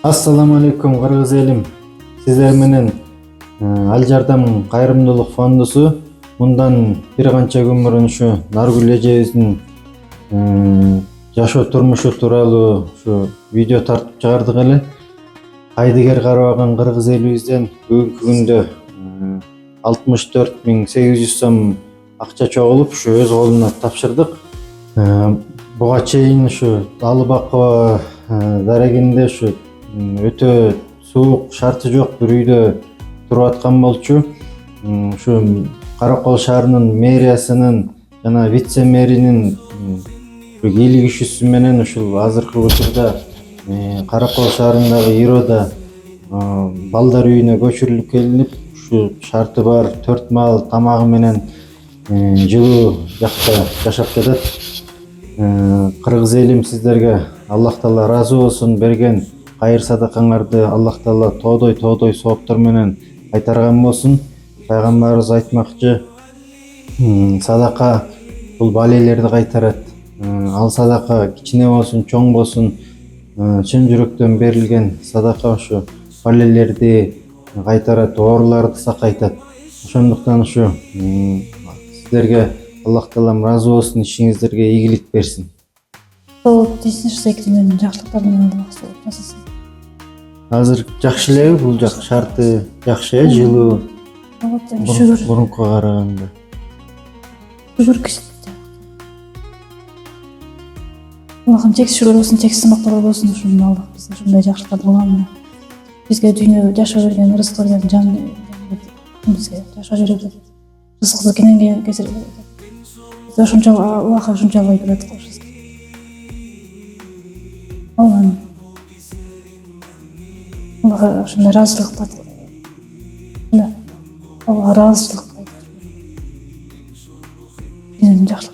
Ассаламу алейкум кыргыз элим. Сиздер менен Ал Жардам кайрымдуулук фондусу мындан бир канча күн мурун ушу Наргүл эжебиздин жашоо турмушу тууралуу ушу видео тартып чыгардык эле. Кайдыгер карабаган кыргыз элибизден бүгүнкү күндө 64.800 сом акча чогулуп ушу өз колуна тапшырдык. Буга чейин ушу Алы Бакова дарегинде ушу өтө суук, шарты жок бир үйдө туруп аткан болчу. Ушу Каракол шаарынын мэриясынын жана вице мэринин ийгилик ишүүсү менен ушул азыркы учурда Каракол шаарындагы Ирода балдар үйүнө көчүрүлүп келинип, ушу шарты бар 4 маал тамагы менен жылуу жакта жашап жатат. Кыргыз элим сиздерге Аллах Таала ыраазы болсун. Берген кайыр садакаңарды Аллах Таала тоодой сооптор менен кайтарган болсун. Пайгамбарыбыз айтмакчы, садака бул балелерди кайтарат. Ал садака кичине болсун, чоң болсун, чын жүрөктөн берилген садака ушу балелерди кайтарат, ооруларды сакайтат. Ошондуктан ушу сиздерге Аллах Таалам ыраазы болсун, ишиңиздерге ийгилик берсин. Сол дейсиңерчи секти менен жакшылыктарды менен жасайсың. Азыр жакшы элеби бул жак, шарты жакшы, жылуу. Шүгүр. Мурункуга караганда. Шүгүр киши. Аллахым чексиз шүгүр болсун, чексиз мактоо болсун, ушуну Аллах бизге ушундай жакшылыктарды кылган. Бизге дүйнө жашоо берген, рызык берген жан бизге жашоо берет. Рызык кененге кесир. Ошончо Аллахка ушунча берет. Аллахга ушундай ыраазычылык бар. Аллах ыраазычылык. Жакшы.